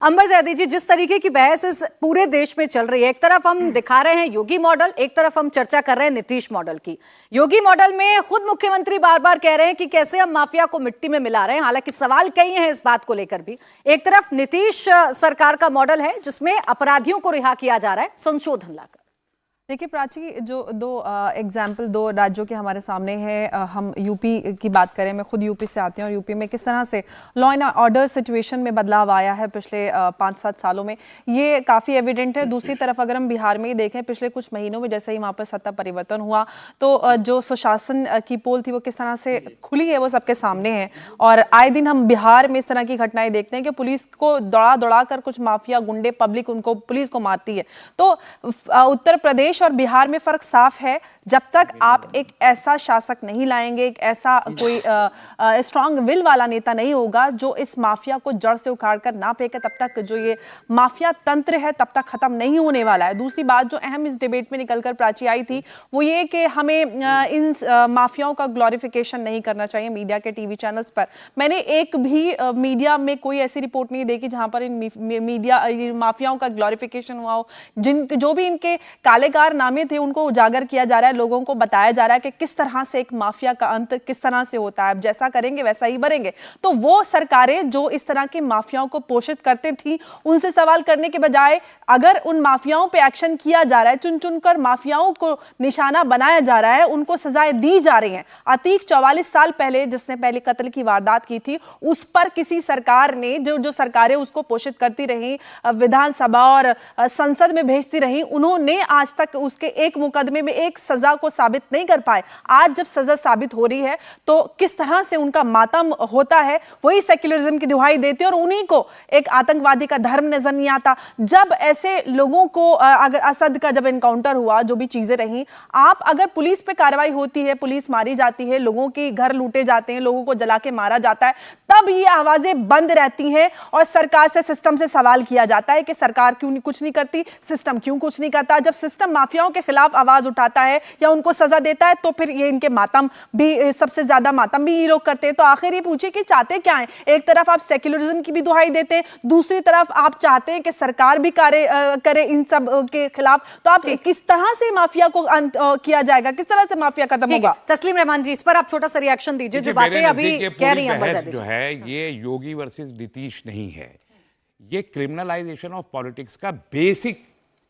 अंबर ज़ैदी जी, जिस तरीके की बहस इस पूरे देश में चल रही है, एक तरफ हम दिखा रहे हैं योगी मॉडल, एक तरफ हम चर्चा कर रहे हैं नीतीश मॉडल की। योगी मॉडल में खुद मुख्यमंत्री बार बार कह रहे हैं कि कैसे हम माफिया को मिट्टी में मिला रहे हैं, हालांकि सवाल कई हैं इस बात को लेकर भी। एक तरफ नीतीश सरकार का मॉडल है जिसमें अपराधियों को रिहा किया जा रहा है संशोधन लाकर। देखिए प्राची, जो दो राज्यों के हमारे सामने हैं, हम यूपी की बात करें, मैं खुद यूपी से आती हूँ और यूपी में किस तरह से लॉ एंड ऑर्डर सिचुएशन में बदलाव आया है पिछले 5-7 सालों में, ये काफ़ी एविडेंट है। दूसरी तरफ अगर हम बिहार में ही देखें, पिछले कुछ महीनों में जैसे ही वहाँ पर सत्ता परिवर्तन हुआ तो जो सुशासन की पोल थी वो किस तरह से खुली है वो सबके सामने है। और आए दिन हम बिहार में इस तरह की घटनाएं देखते हैं कि पुलिस को दौड़ा कर कुछ माफिया गुंडे पब्लिक उनको पुलिस को मारती है। तो उत्तर प्रदेश और बिहार में फर्क साफ है। जब तक आप एक ऐसा शासक नहीं लाएंगे, एक ऐसा कोई स्ट्रांग विल वाला नेता नहीं होगा जो इस माफिया को जड़ से उखाड़ कर ना फेंके, तब तक जो ये माफिया तंत्र है तब तक खत्म नहीं होने वाला है। दूसरी बात जो अहम इस डिबेट में निकलकर प्राची आई थी वो ये कि हमें इन माफियाओं का ग्लोरिफिकेशन नहीं करना चाहिए मीडिया के टीवी चैनल्स पर। मैंने एक भी मीडिया में कोई ऐसी रिपोर्ट नहीं देखी जहां पर इन मीडिया माफियाओं का ग्लोरिफिकेशन हुआ हो। जो भी इनके काले कारनामे थे उनको उजागर किया जा रहा है, लोगों को बताया जा रहा है कि किस तरह से एक माफिया का अंत किस तरह से होता है, अब जैसा करेंगे वैसा ही बढ़ेंगे। तो वो सरकारें जो इस तरह की माफियाओं को पोषित करते थी, उनसे सवाल करने के बजाय अगर उन माफियाओं पे एक्शन किया जा रहा है, चुन चुनकर माफियाओं को निशाना बनाया जा रहा है, उनको सजाएं दी जा रही हैं। अतीक 44 साल पहले जिसने पहले कत्ल की वारदात की थी, उस पर किसी सरकार ने जो सरकारें उसको पोषित करती रही, विधानसभा और संसद में भेजती रही, उन्होंने आज तक उसके एक मुकदमे में एक सजा को साबित नहीं कर पाए। आज जब सजा साबित हो रही है तो किस तरह से उनका मातम होता है, वही सेक्युलरिज्म की दुहाई देते और उन्हीं को एक आतंकवादी का धर्म नजर नहीं आता। जब ऐसे लोगों को अगर असद का जब एनकाउंटर हुआ, जो भी चीजें रही, आप अगर पुलिस पे कार्रवाई होती है, पुलिस मारी जाती है, लोगों के घर लूटे जाते हैं, लोगों को जला के मारा जाता है, तब ये आवाजें बंद रहती हैं और सरकार से, सिस्टम से सवाल किया जाता है कि सरकार क्यों कुछ नहीं करती, सिस्टम क्यों कुछ नहीं करता। जब सिस्टम माफियाओं के खिलाफ आवाज उठाता है या उनको सजा देता है तो फिर ये इनके मातम भी, सबसे ज्यादा मातम भी ये लोग करते हैं। तो आखिर ये पूछे कि चाहते क्या है? एक तरफ आप सेक्युलरिज्म की भी दुहाई देते हैं, दूसरी तरफ आप चाहते हैं कि सरकार भी कार्य करे इन सब के खिलाफ। तो आप किस तरह से माफिया को अंत किया जाएगा, किस तरह से माफिया खत्म होगा? तस्लीम रहमान जी, इस पर आप छोटा सा रिएक्शन दीजिए। जो बातें अभी कह रही हैं जो है, ये योगी वर्सेस नीतीश नहीं है, ये क्रिमिनलाइजेशन ऑफ पॉलिटिक्स का बेसिक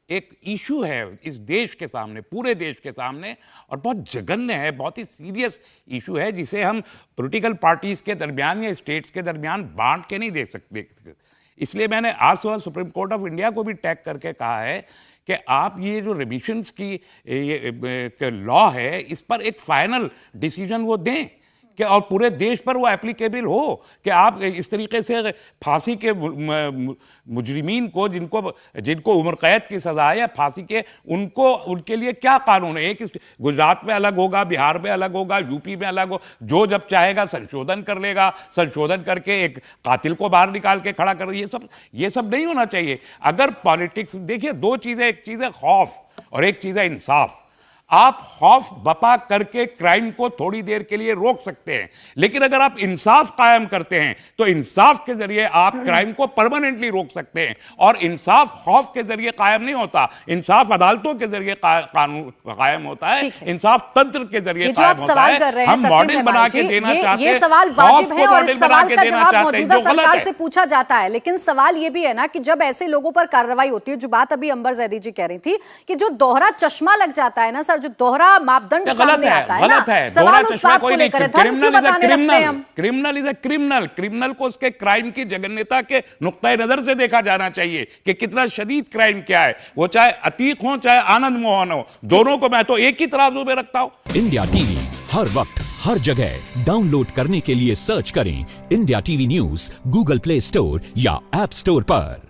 एक इशू है इस देश के सामने, पूरे देश के सामने, और बहुत जघन्य है, बहुत ही सीरियस इशू है जिसे हम पॉलिटिकल पार्टीज के दरमियान या स्टेट्स के दरमियान बांट के नहीं देख सकते। इसलिए मैंने आज सुबह सुप्रीम कोर्ट ऑफ इंडिया को भी टैग करके कहा है कि आप ये जो रिमिशंस की ये लॉ है, इस पर एक फाइनल डिसीजन वो दें कि और पूरे देश पर वो एप्लीकेबल हो कि आप इस तरीके से फांसी के मुजरिमीन को, जिनको उम्र कैद की सजा है या फांसी के, उनके लिए क्या कानून है? एक गुजरात में अलग होगा, बिहार में अलग होगा, यूपी में अलग हो, जो जब चाहेगा संशोधन कर लेगा, संशोधन करके एक कातिल को बाहर निकाल के खड़ा कर, ये सब नहीं होना चाहिए। अगर पॉलिटिक्स, देखिए दो चीजें, एक चीज है खौफ और एक चीज है इंसाफ। आप खौफ बपा करके क्राइम को थोड़ी देर के लिए रोक सकते हैं, लेकिन अगर आप इंसाफ कायम करते हैं तो इंसाफ के जरिए आप क्राइम को परमानेंटली रोक सकते हैं। और इंसाफ खौफ के जरिए कायम नहीं होता, इंसाफ अदालतों के जरिए कानून कायम होता है, इंसाफ तंत्र के जरिए कायम होता है। हम मॉडल बना के देना चाहते हैं, खौफ को मॉडल बना के देना चाहते हैं, जो गलत है। से पूछा जाता है, लेकिन सवाल ये भी है ना कि जब ऐसे लोगों पर कार्रवाई होती है, जो बात अभी अंबर ज़ैदी जी कह रही थी कि जो दोहरा चश्मा लग जाता है ना सर, जो दोहरा मापदंड सामने आता है, गलत है। दोहरा चश्मा कोई नहीं, क्रिमिनल इज अ क्रिमिनल को उसके क्राइम की जघन्यता के नुक्ता नजर से देखा जाना चाहिए कि कितना शदीद क्राइम क्या है, वो चाहे अतीक हो चाहे आनंद मोहन हो, दोनों को मैं तो एक ही तराजू में रखता हूं। इंडिया टीवी हर वक्त हर जगह डाउनलोड करने के लिए सर्च करें India TV news Google play store या ऐप स्टोर पर।